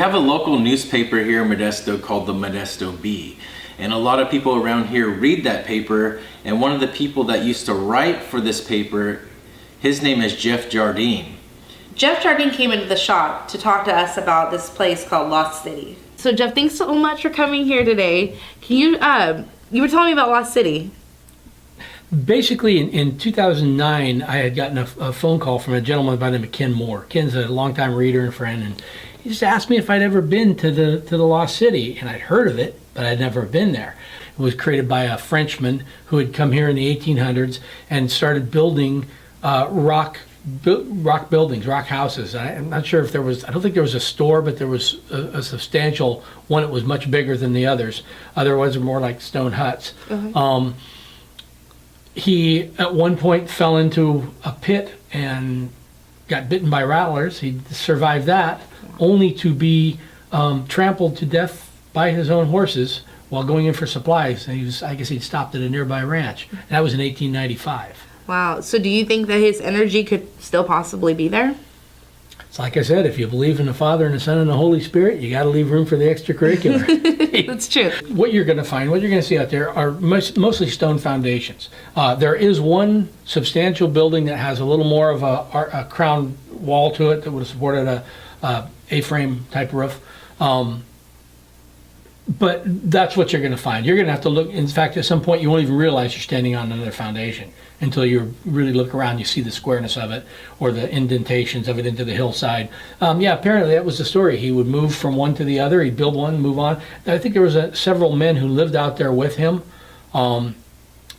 have a local newspaper here in Modesto called the Modesto Bee. And a lot of people around here read that paper. And one of the people that used to write for this paper, his name is Jeff Jardine. Jeff Jardine came into the shop to talk to us about this place called Lost City. So Jeff, thanks so much for coming here today. Can you, you were telling me about Lost City. Basically, in 2009, I had gotten a phone call from a gentleman by the name of Ken Moore. Ken's a longtime reader and friend, and he just asked me if I'd ever been to the Lost City, and I'd heard of it, but I'd never been there. It was created by a Frenchman who had come here in the 1800s and started building rock buildings, rock houses. I'm not sure if there was, I don't think there was a store, but there was a substantial one that was much bigger than the others. Other ones were more like stone huts. He, at one point, fell into a pit and got bitten by rattlers. He survived that, only to be trampled to death by his own horses while going in for supplies. And I guess he'd stopped at a nearby ranch. And that was in 1895. Wow. So do you think that his energy could still possibly be there? It's like I said, if you believe in the Father and the Son and the Holy Spirit, you got to leave room for the extracurricular. That's true. What you're going to find, what you're going to see out there are mostly stone foundations. There is one substantial building that has a little more of a crown wall to it that would have supported a A-frame type roof. But that's what you're going to find. You're going to have to look. In fact, at some point, you won't even realize you're standing on another foundation until you really look around. You see the squareness of it or the indentations of it into the hillside. Yeah, apparently that was the story. He would move from one to the other. He'd build one, move on. I think there was several men who lived out there with him.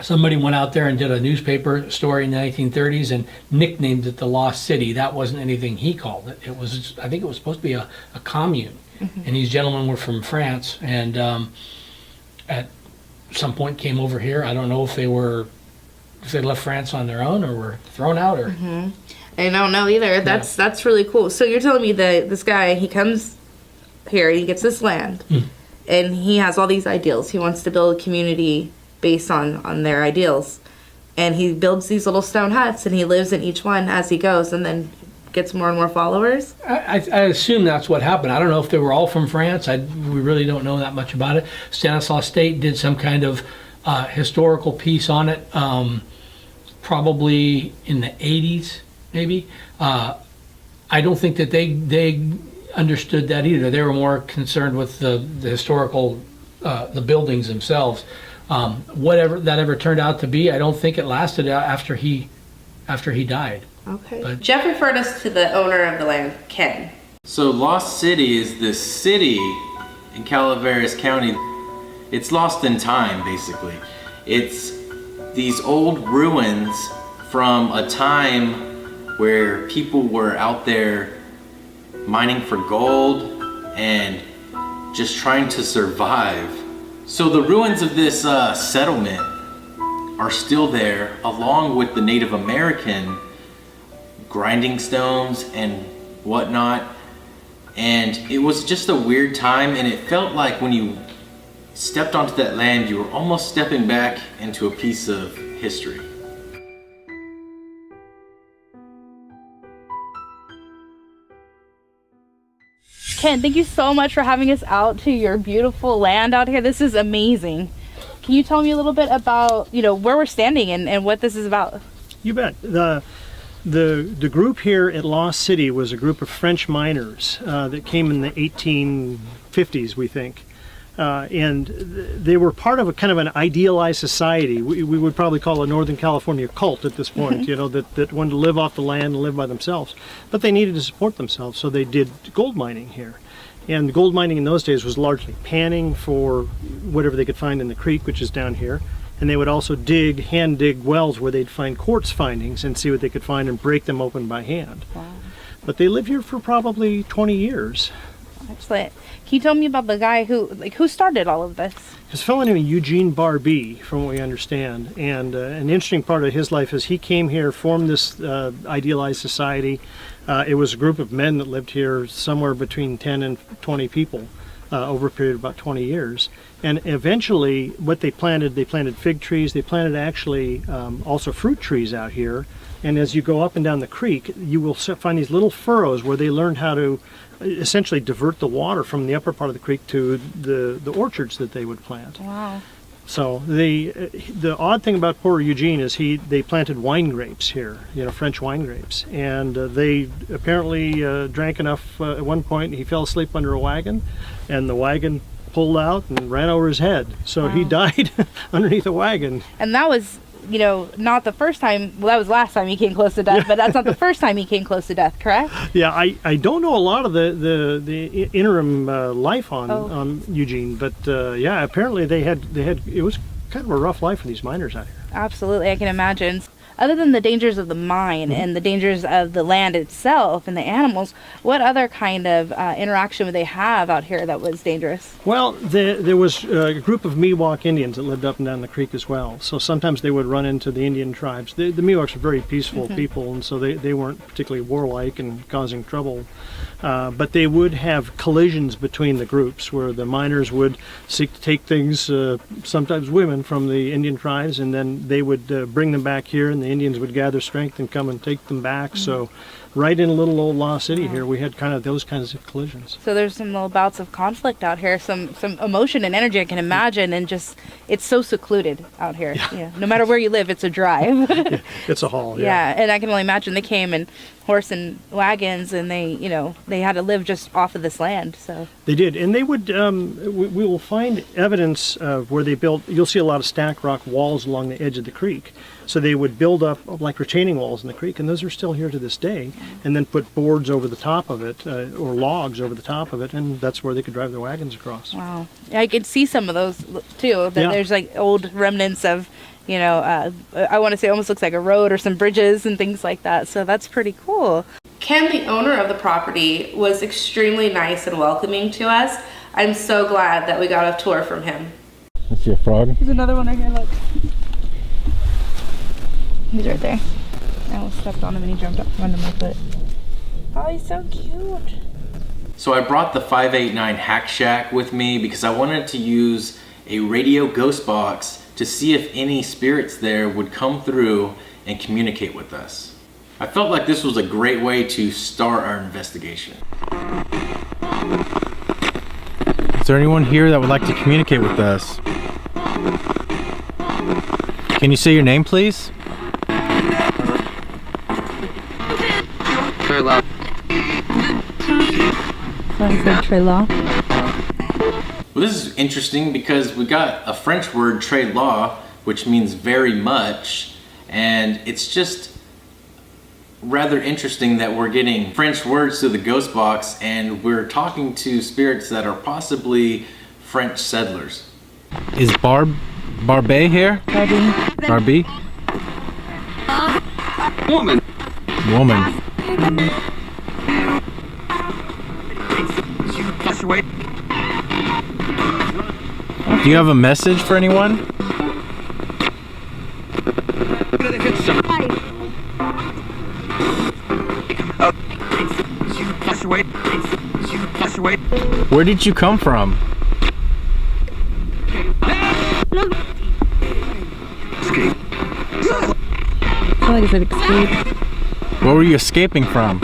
Somebody went out there and did a newspaper story in the 1930s and nicknamed it the Lost City. That wasn't anything he called it. It was, I think it was supposed to be a commune. And these gentlemen were from France, and at some point came over here. I don't know if they left France on their own or were thrown out, or I don't know either. That's really cool. So you're telling me that this guy, he comes here, he gets this land, and he has all these ideals. He wants to build a community based on their ideals, and he builds these little stone huts, and he lives in each one as he goes, and then gets more and more followers? I assume that's what happened. I don't know if they were all from France. We really don't know that much about it. Stanislaus State did some kind of historical piece on it, probably in the 80s, maybe. I don't think that they understood that either. They were more concerned with the historical, the buildings themselves. Whatever that ever turned out to be, I don't think it lasted after he died. Okay. But Jeff referred us to the owner of the land, Ken. So Lost City is this city in Calaveras County. It's lost in time, basically. It's these old ruins from a time where people were out there mining for gold and just trying to survive. So the ruins of this settlement are still there, along with the Native American grinding stones and whatnot. And it was just a weird time, and it felt like when you stepped onto that land, you were almost stepping back into a piece of history. Ken, thank you so much for having us out to your beautiful land out here. This is amazing. Can you tell me a little bit about, where we're standing and what this is about? You bet. The group here at Lost City was a group of French miners that came in the 1850s, we think. And they were part of a kind of an idealized society. We would probably call a Northern California cult at this point, that wanted to live off the land and live by themselves. But they needed to support themselves, so they did gold mining here. And gold mining in those days was largely panning for whatever they could find in the creek, which is down here. And they would also hand dig wells where they'd find quartz findings and see what they could find and break them open by hand. Wow. But they lived here for probably 20 years. Excellent. Can you tell me about the guy who started all of this? This fellow named Eugene Barbee, from what we understand. And an interesting part of his life is he came here, formed this idealized society. It was a group of men that lived here, somewhere between 10 and 20 people. over a period of about 20 years. And eventually, what they planted fig trees. They planted actually also fruit trees out here. And as you go up and down the creek, you will find these little furrows where they learned how to essentially divert the water from the upper part of the creek to the orchards that they would plant. Wow. So the odd thing about poor Eugene is they planted wine grapes here, French wine grapes, and they apparently drank enough at one point. He fell asleep under a wagon, and the wagon pulled out and ran over his head. So he died underneath a wagon. And that was, not the first time. Well, that was last time he came close to death, but that's not the first time he came close to death, correct? Yeah, I don't know a lot of the interim life on Eugene, but yeah, apparently they had it was kind of a rough life for these miners out here. Absolutely, I can imagine. Other than the dangers of the mine and the dangers of the land itself and the animals, what other kind of interaction would they have out here that was dangerous? Well, there was a group of Miwok Indians that lived up and down the creek as well. So sometimes they would run into the Indian tribes. The Miwoks are very peaceful people, and so they weren't particularly warlike and causing trouble. But they would have collisions between the groups where the miners would seek to take things, sometimes women, from the Indian tribes, and then they would bring them back here, and the Indians would gather strength and come and take them back. So right in little old Lost City here, we had kind of those kinds of collisions. So there's some little bouts of conflict out here, some emotion and energy I can imagine, and just, it's so secluded out here. Yeah. No matter where you live, it's a drive. Yeah, it's a haul. Yeah, and I can only imagine they came in horse and wagons, and they had to live just off of this land. So they did, and they would. We will find evidence of where they built. You'll see a lot of stacked rock walls along the edge of the creek. So they would build up like retaining walls in the creek, and those are still here to this day. And then put boards over the top of it, or logs over the top of it, and that's where they could drive their wagons across. Wow, yeah, I could see some of those too. There's like old remnants of. I want to say it almost looks like a road or some bridges and things like that. So that's pretty cool. Ken, the owner of the property, was extremely nice and welcoming to us. I'm so glad that we got a tour from him. I see a frog. There's another one right here, look. He's right there. I almost stepped on him and he jumped up under my foot. Oh, he's so cute. So I brought the 589 Hack Shack with me because I wanted to use a radio ghost box to see if any spirits there would come through and communicate with us. I felt like this was a great way to start our investigation. Is there anyone here that would like to communicate with us? Can you say your name, please? Trela. Well, this is interesting because we got a French word, très la, which means very much, and it's just rather interesting that we're getting French words through the ghost box and we're talking to spirits that are possibly French settlers. Is Barbie here? Barbie? Woman. Do you have a message for anyone? Where did you come from? I feel like I said escape. Where were you escaping from?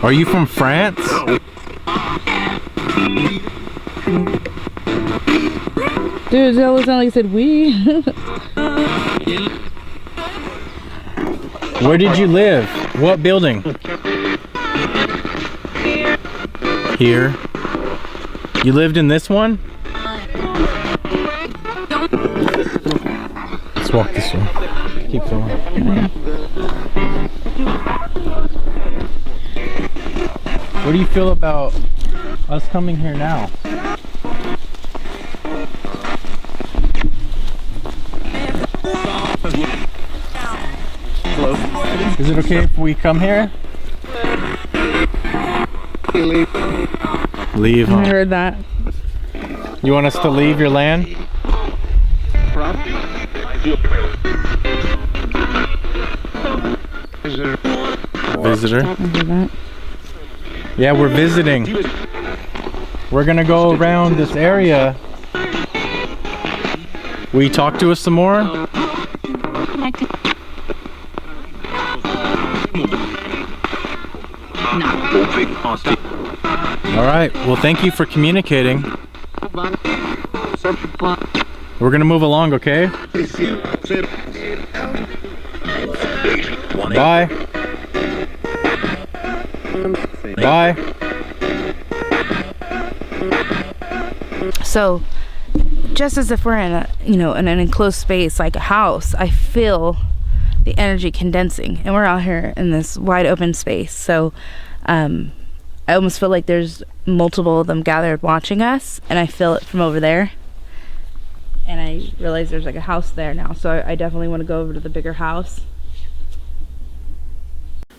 Are you from France? Dude, that was not like I said we. Where did you live? What building? Here. You lived in this one? Let's walk this way. Keep going. What do you feel about us coming here now? Is it okay if we come here? Leave. I heard that. You want us to leave your land? visitor. Yeah, we're visiting. We're gonna go around this area. Will you talk to us some more? All right, well, thank you for communicating. We're gonna move along, okay? Bye. Bye. So, just as if we're in a, in an enclosed space like a house, I feel the energy condensing, and we're out here in this wide open space. So, I almost feel like there's multiple of them gathered watching us, and I feel it from over there. And I realize there's like a house there now, so I definitely want to go over to the bigger house.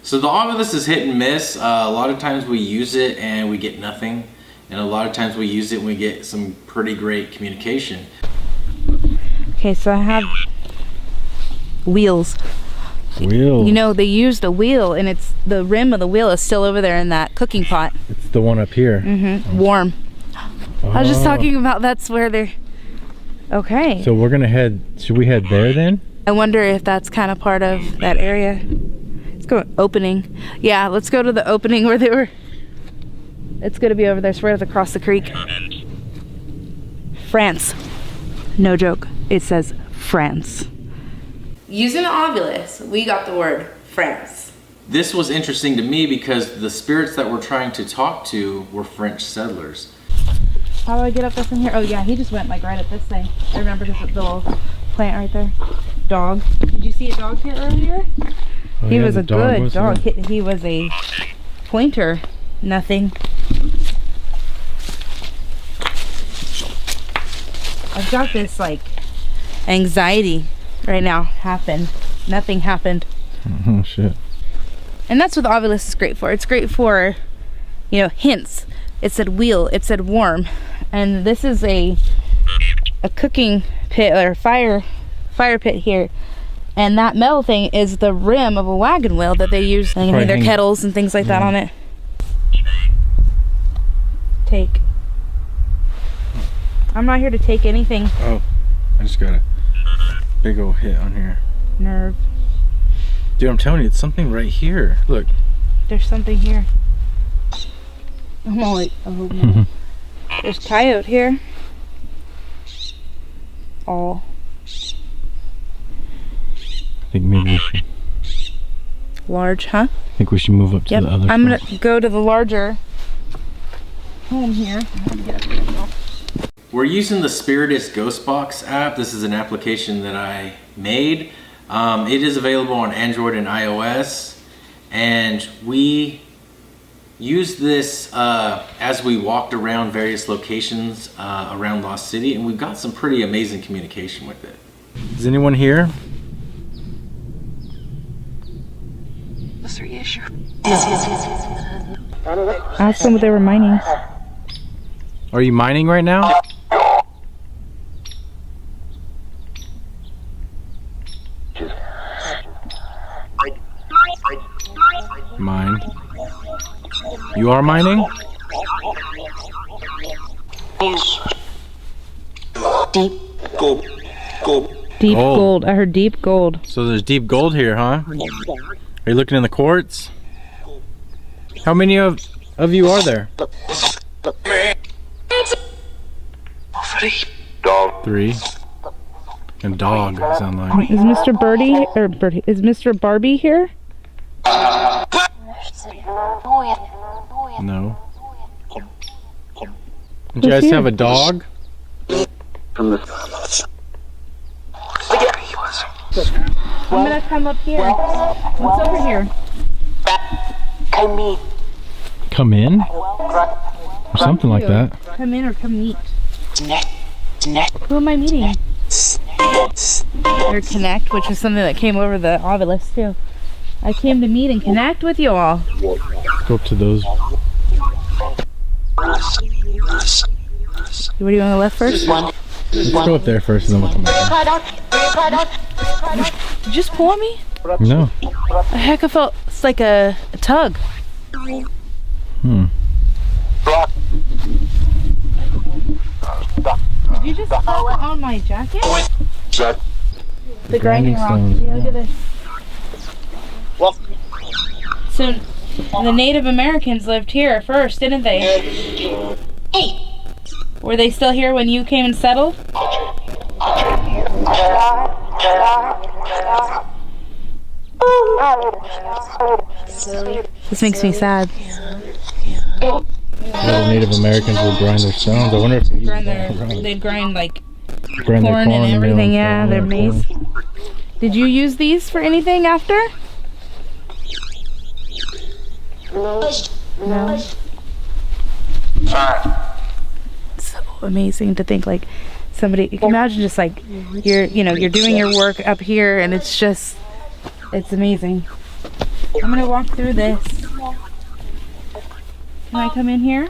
So the obelisk is hit and miss. A lot of times we use it and we get nothing, and a lot of times we use it and we get some pretty great communication. Okay, so I have wheels. Wheel. They used a wheel, and it's the rim of the wheel is still over there in that cooking pot. It's the one up here. Mm-hmm. Warm. Oh. I was just talking about that's where they're. Okay. So we're gonna head. Should we head there then? I wonder if that's kind of part of that area. Let's go opening. Yeah, let's go to the opening where they were. It's gonna be over there. It's right across the creek. France. No joke. It says France. Using the obelisk, we got the word France. This was interesting to me because the spirits that we're trying to talk to were French settlers. How do I get up this in here? Oh yeah, he just went like right at this thing. I remember because of the little plant right there. Dog. Did you see a dog here earlier? Oh, he yeah, was a good dog. There. He was a pointer. Nothing. I've got this like anxiety right now. Nothing happened. Oh shit. And that's what the obelisk is great for. It's great for, hints. It said wheel, it said warm. And this is a cooking pit or fire pit here. And that metal thing is the rim of a wagon wheel that they use in their kettles and things like that on it. Take. I'm not here to take anything. Oh, I just got a big old hit on here. Nerve. Dude, I'm telling you, it's something right here. Look. There's something here. I'm all like, oh no. There's coyote here. Oh. I think maybe we should. Large, huh? I think we should move up to the other. I'm gonna go to the larger home here. We're using the Spiritus Ghost Box app. This is an application that I made. It is available on Android and iOS, and we used this as we walked around various locations around Lost City, and we've got some pretty amazing communication with it. Is anyone here? Ask them what they were mining. Are you mining right now? Mine. You are mining? Deep gold. I heard deep gold. So there's deep gold here, huh? Are you looking in the quartz? How many of you are there? 3. A dog, sound like. Is Mr. Birdie is Mr. Barbie here? No. Do you guys have a dog? I'm gonna come up here. What's over here? Come in? Or something like that. Come in or come meet. Who am I meeting? Or connect, which is something that came over the obelisk too. I came to meet and connect with you all. Go up to those. What do you want to left first? Let's go up there first and then we'll come back. Did you just pull me? No. The heck, I felt just like a tug. Hmm. Did you just step on my jacket? The grinding rock. stones. Yeah, look at this. So the Native Americans lived here first, didn't they? Were they still here when you came and settled? This makes me sad. All the Native Americans would grind their stones. I wonder if They'd grind like grind their corn and meal everything. stuff. Yeah, their maize. Did you use these for anything after? No. So amazing to think like somebody. You can imagine just like you're doing your work up here, and it's amazing. I'm gonna walk through this. Can I come in here?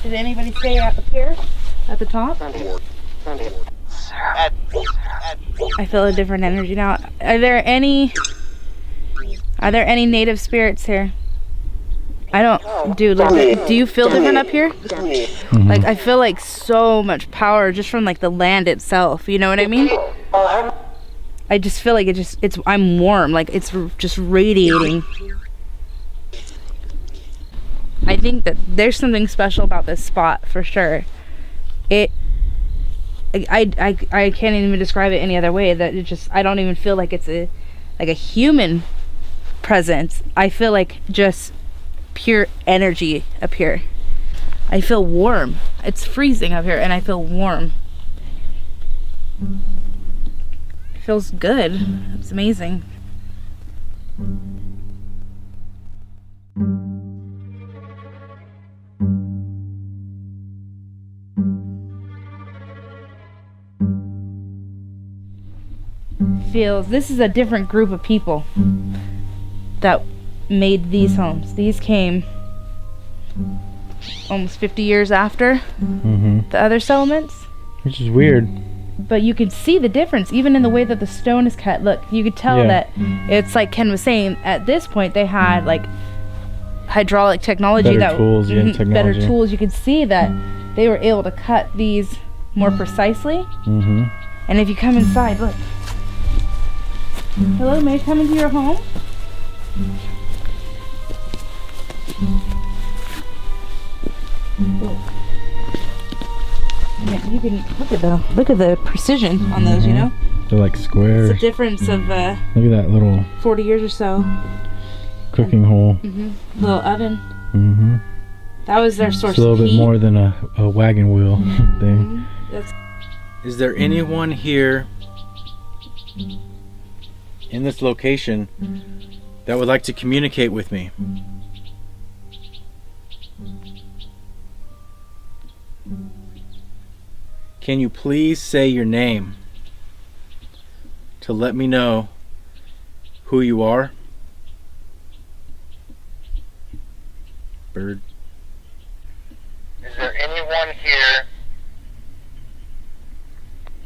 Did anybody stay up here at the top? I feel a different energy now. Are there any native spirits here? I don't, dude, like, do you feel different up here? Mm-hmm. Like, I feel like so much power just from like the land itself, you know what I mean? I just feel like I'm warm, like it's just radiating. I think that there's something special about this spot for sure. I can't even describe it any other way. That I don't even feel like it's a human presence. I feel like just pure energy up here. I feel warm. It's freezing up here and I feel warm. It feels good. It's amazing. This is a different group of people that made these homes. These came almost 50 years after the other settlements. Which is weird. But you can see the difference even in the way that the stone is cut. Look, you could tell that it's like Ken was saying, at this point they had like hydraulic technology, better tools. You could see that they were able to cut these more precisely. And if you come inside, look. Hello, may I come into your home? Yeah, you can look at the precision on those, you know? They're like squares. It's a difference of Look at that little 40 years or so. cooking hole. Little oven. That was their source It's a little of bit heat. more than a wagon wheel thing. Is there anyone here in this location that would like to communicate with me? Can you please say your name to let me know who you are? Bird. Is there anyone here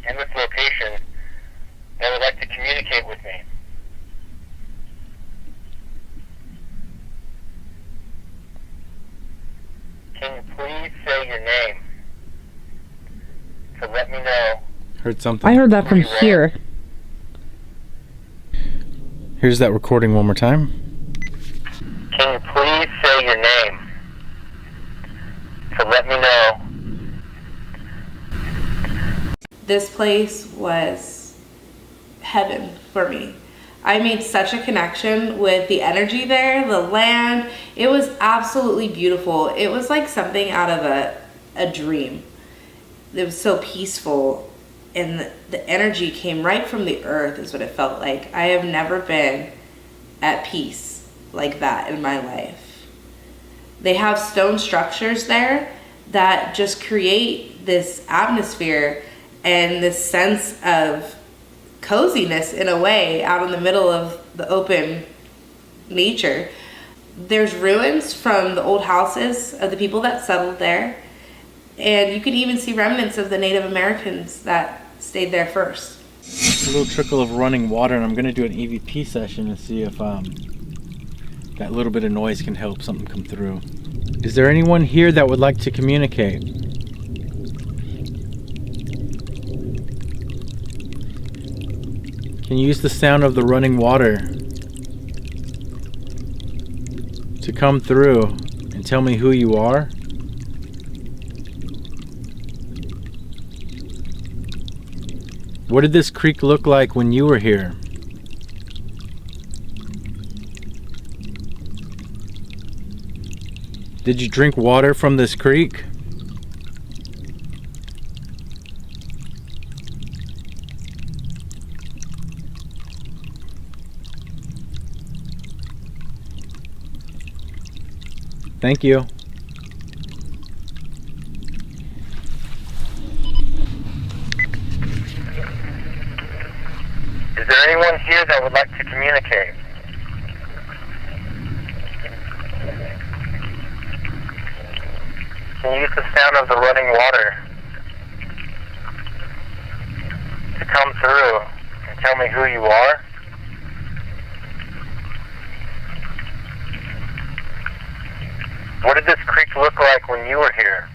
in this location that would like to communicate with me? Can you please say your name to let me know? Heard something. I heard that from here. Here's that recording one more time. Can you please say your name to let me know? This place was heaven for me. I made such a connection with the energy there, the land. It was absolutely beautiful. It was like something out of a dream. It was so peaceful, and the energy came right from the earth is what it felt like. I have never been at peace like that in my life. They have stone structures there that just create this atmosphere and this sense of coziness in a way out in the middle of the open nature. There's ruins from the old houses of the people that settled there, and you can even see remnants of the Native Americans that stayed there first. A little trickle of running water, and I'm going to do an EVP session and see if that little bit of noise can help something come through. Is there anyone here that would like to communicate? Can you use the sound of the running water to come through and tell me who you are? What did this creek look like when you were here? Did you drink water from this creek? Thank you. Is there anyone here that would like to communicate? Can you use the sound of the running water to come through and tell me who you are? What did this creek look like when you were here?